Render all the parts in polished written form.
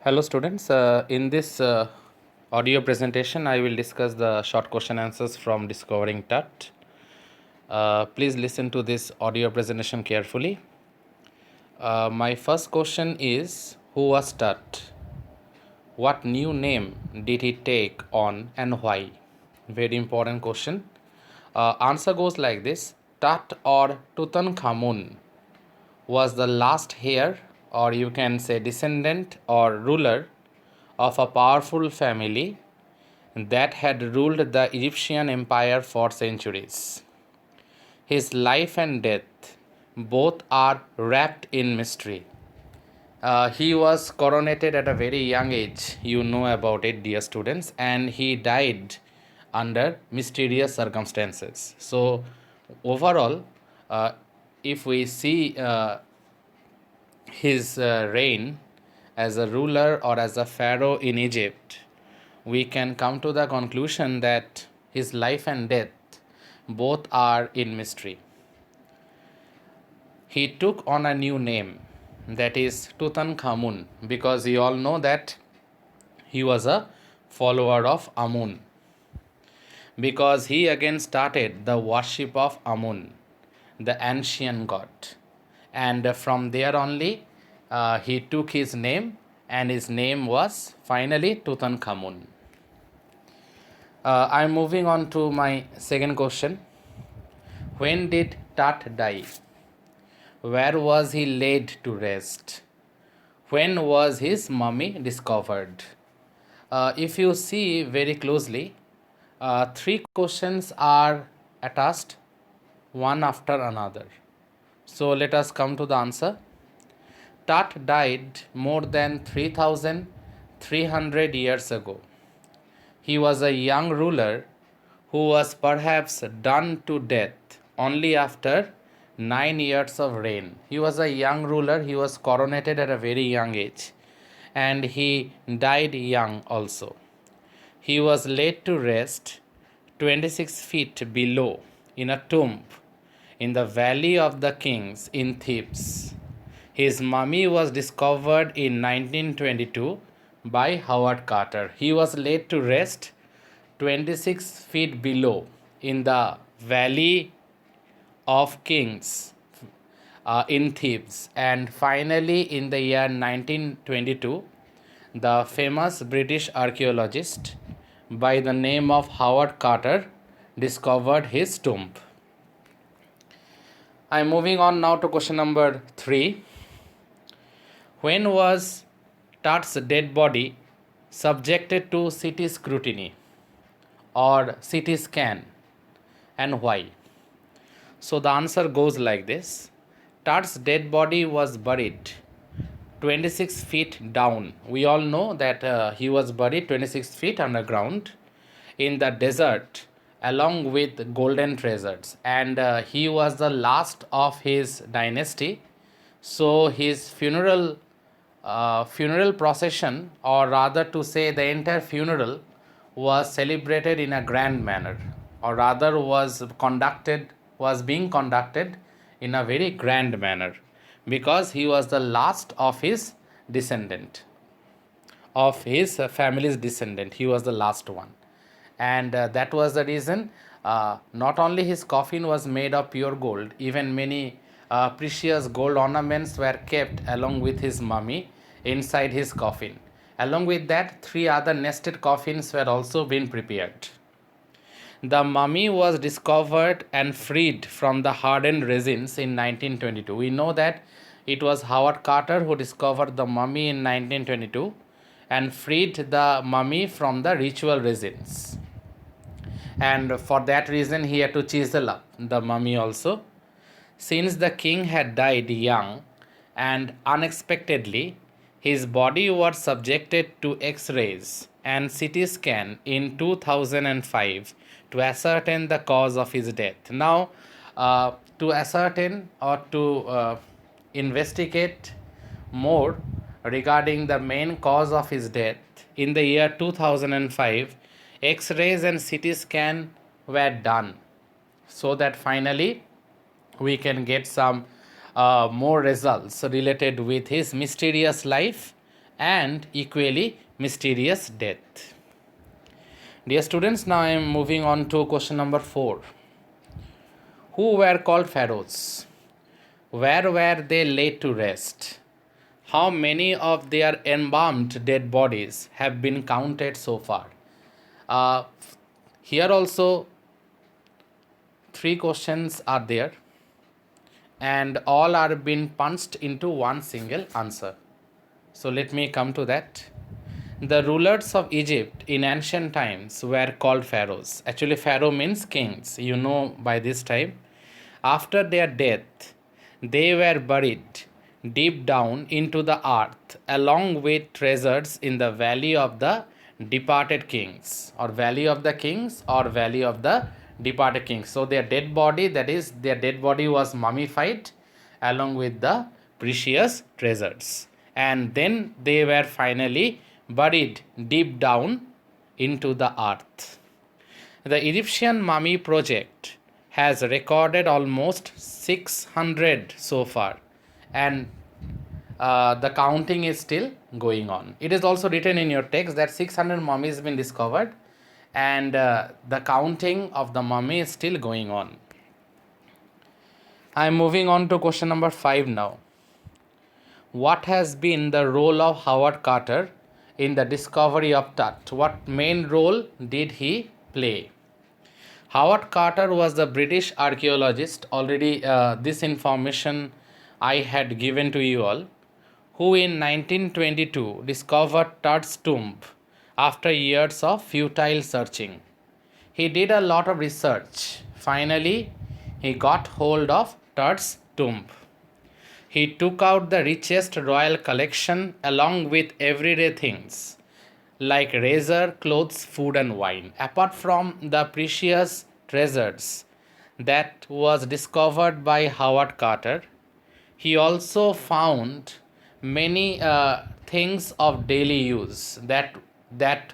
Hello students, in this audio presentation I will discuss the short question answers from Discovering Tut. Please listen to this audio presentation carefully. My first question is, who was Tut? What new name did he take on and why? Very important question. Answer goes like this: Tut or Tutankhamun was the last heir, or you can say descendant or ruler, of a powerful family that had ruled the Egyptian empire for centuries. His life and death both are wrapped in mystery. He was coronated at a very young age, you know about it, dear students, and he died under mysterious circumstances. So, overall, uh, if we see his reign as a ruler or as a pharaoh in Egypt, we can come to the conclusion that his life and death both are in mystery. He took on a new name, that is Tutankhamun, because you all know that he was a follower of Amun, because he again started the worship of Amun, the ancient god, and from there only he took his name, and his name was finally Tutankhamun. I'm moving on to my second question. When did Tut die? Where was he laid to rest? When was his mummy discovered? If you see very closely, three questions are attached one after another. So let us come to the answer. Tut died more than 3,300 years ago. He was a young ruler who was perhaps done to death only after 9 years of reign. He was a young ruler, he was coronated at a very young age, and he died young also. He was laid to rest 26 feet below in a tomb in the Valley of the Kings in Thebes. His mummy was discovered in 1922 by Howard Carter. He was laid to rest 26 feet below in the Valley of Kings in Thebes. And finally, in the year 1922, the famous British archaeologist by the name of Howard Carter discovered his tomb. I'm moving on now to question number 3. When was Tut's dead body subjected to CT scrutiny or CT scan, and why? So the answer goes like this. Tut's dead body was buried 26 feet down. We all know that he was buried 26 feet underground in the desert along with golden treasures, and he was the last of his dynasty. So his funeral procession, or rather to say the entire funeral, was celebrated in a grand manner, or rather was being conducted in a very grand manner, because he was the last of his descendant, of his family's descendant. He was the last one, and that was the reason not only his coffin was made of pure gold, even many precious gold ornaments were kept along with his mummy inside his coffin. Along with that, three other nested coffins were also being prepared. The mummy was discovered and freed from the hardened resins in 1922. We know that it was Howard Carter who discovered the mummy in 1922 and freed the mummy from the ritual resins. And for that reason, he had to chisel up the mummy also. Since the king had died young and unexpectedly, his body was subjected to X rays and CT scan in 2005 to ascertain the cause of his death. Now, to ascertain or to investigate more regarding the main cause of his death, in the year 2005, X rays and CT scan were done, so that finally we can get some more results related with his mysterious life and equally mysterious death. Dear students, now I am moving on to question number 4. Who were called pharaohs? Where were they laid to rest? How many of their embalmed dead bodies have been counted so far? Uh, Here also 3 questions are there, and all are being punched into one single answer. So let me come to that. The rulers of Egypt in ancient times were called pharaohs. Actually, pharaoh means kings, you know by this time. After their death, they were buried deep down into the earth along with treasures in the valley of the departed kings, or valley of the kings, or valley of the departed kings. So their dead body, that is, their dead body was mummified along with the precious treasures. And then they were finally buried deep down into the earth. The Egyptian Mummy Project has recorded almost 600 so far, and the counting is still going on. It is also written in your text that 600 mummies have been discovered, and the counting of the mummy is still going on. I am moving on to question number 5 now. What has been the role of Howard Carter in the discovery of Tut? What main role did he play? Howard Carter was the British archaeologist. Already this information I had given to you all, who in 1922 discovered Tut's tomb after years of futile searching. He did a lot of research. Finally, he got hold of Tut's tomb. He took out the richest royal collection along with everyday things like razor, clothes, food, and wine. Apart from the precious treasures that was discovered by Howard Carter, he also found many things of daily use that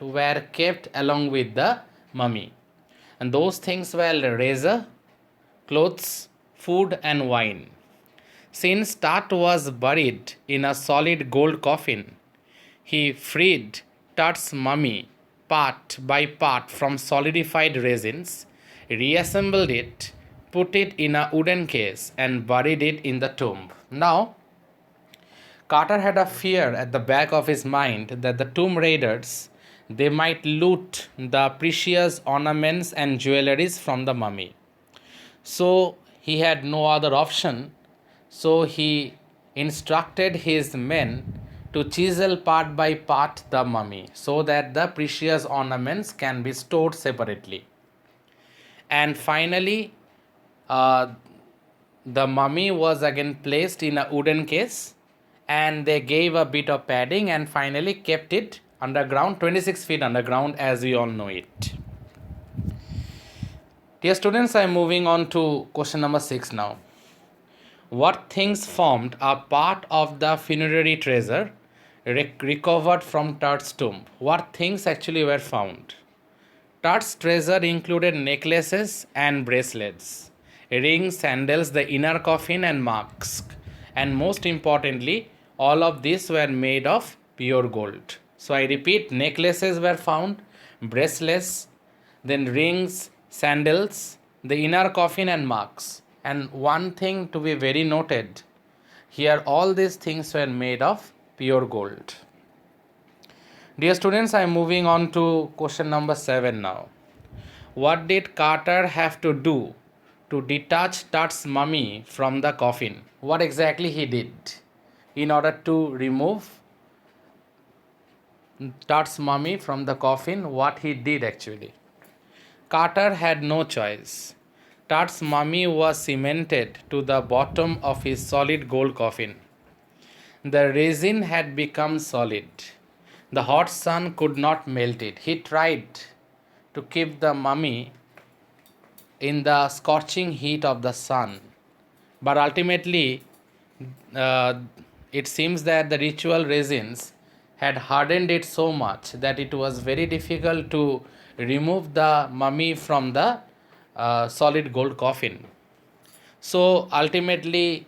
were kept along with the mummy. And those things were razor, clothes, food, and wine. Since Tut was buried in a solid gold coffin, he freed Tut's mummy part by part from solidified resins, reassembled it, put it in a wooden case, and buried it in the tomb. Now, Carter had a fear at the back of his mind that the tomb raiders, they might loot the precious ornaments and jewelries from the mummy. So he had no other option. So he instructed his men to chisel part by part the mummy so that the precious ornaments can be stored separately. And finally, the mummy was again placed in a wooden case, and they gave a bit of padding and finally kept it underground, 26 feet underground, as we all know it. Dear students, I am moving on to question number 6 now. What things formed a part of the funerary treasure recovered from Tut's tomb? What things actually were found? Tut's treasure included necklaces and bracelets, rings, sandals, the inner coffin, and mask. And most importantly, all of these were made of pure gold. So I repeat, necklaces were found, bracelets, then rings, sandals, the inner coffin, and marks. And one thing to be very noted, here all these things were made of pure gold. Dear students, I am moving on to question number 7 now. What did Carter have to do to detach Tut's mummy from the coffin? What exactly he did in order to remove Tut's mummy from the coffin? What he did actually? Carter had no choice. Tut's mummy was cemented to the bottom of his solid gold coffin. The resin had become solid. The hot sun could not melt it. He tried to keep the mummy in the scorching heat of the sun, but ultimately it seems that the ritual resins had hardened it so much that it was very difficult to remove the mummy from the solid gold coffin. So ultimately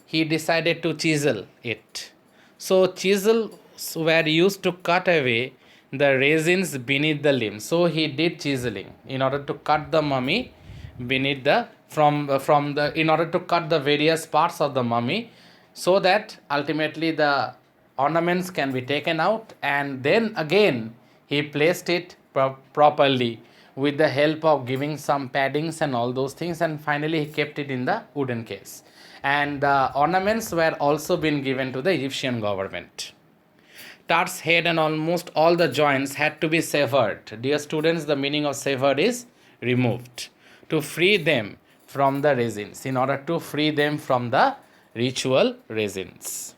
he decided to chisel it. So were used to cut away the resins beneath the limb. So he did chiseling in order to cut the mummy beneath the from the in order to cut the various parts of the mummy, so that ultimately the ornaments can be taken out, and then again he placed it properly with the help of giving some paddings and all those things, and finally he kept it in the wooden case. And the ornaments were also been given to the Egyptian government. Tut's head and almost all the joints had to be severed. Dear students, the meaning of severed is removed, to free them from the resins, in order to free them from the ritual resins.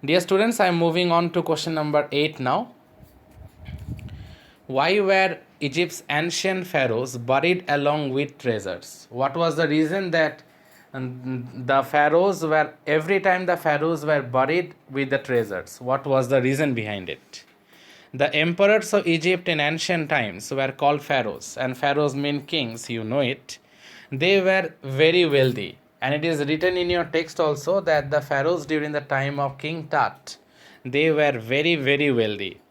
Dear students, I am moving on to question number 8 now. Why were Egypt's ancient pharaohs buried along with treasures? What was the reason that the pharaohs were, every time the pharaohs were buried with the treasures? What was the reason behind it? The emperors of Egypt in ancient times were called pharaohs, and pharaohs mean kings, you know it. They were very wealthy, and it is written in your text also that the pharaohs during the time of King Tut, they were very, very wealthy.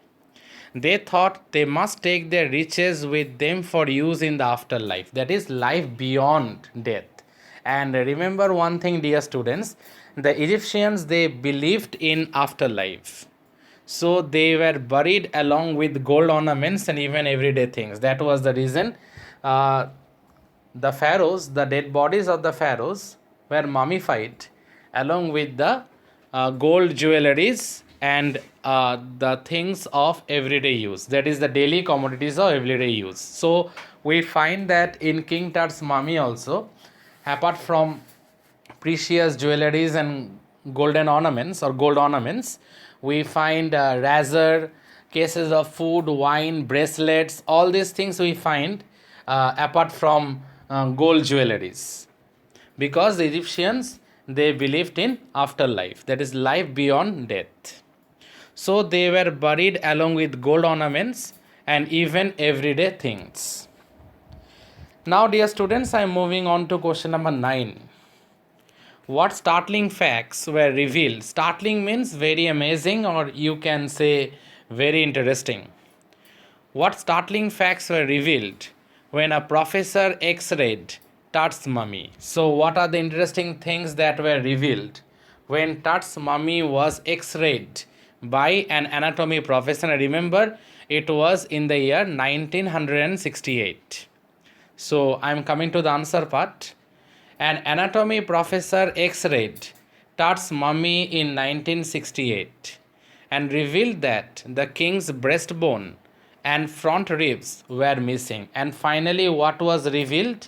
They thought they must take their riches with them for use in the afterlife, that is, life beyond death. And remember one thing, dear students, the Egyptians, they believed in afterlife. So they were buried along with gold ornaments and even everyday things. That was the reason the pharaohs, the dead bodies of the pharaohs were mummified along with the gold jewelries and the things of everyday use. That is the daily commodities of everyday use. So we find that in King Tut's mummy also, apart from precious jewelries and golden ornaments or gold ornaments, we find razor, cases of food, wine, bracelets, all these things we find apart from gold jewelries. Because the Egyptians, they believed in afterlife, that is life beyond death. So they were buried along with gold ornaments and even everyday things. Now, dear students, I am moving on to question number 9. What startling facts were revealed? Startling means very amazing, or you can say very interesting. What startling facts were revealed when a professor x-rayed Tut's mummy? So what are the interesting things that were revealed when Tut's mummy was x-rayed by an anatomy professor? Remember, it was in the year 1968. So I am coming to the answer part. An anatomy professor x-rayed Tut's mummy in 1968 and revealed that the king's breastbone and front ribs were missing. And finally, what was revealed?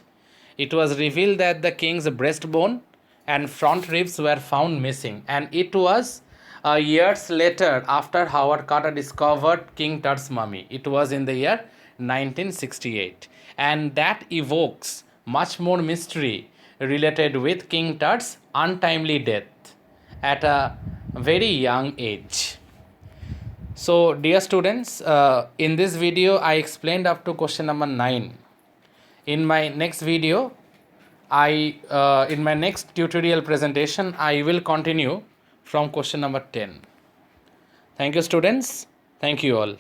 It was revealed that the king's breastbone and front ribs were found missing. And it was years later, after Howard Carter discovered King Tut's mummy. It was in the year 1968. And that evokes much more mystery related with King Tut's untimely death at a very young age. So, dear students, in this video I explained up to question number 9. In my next video, in my next tutorial presentation, I will continue from question number 10. Thank you, students. Thank you all.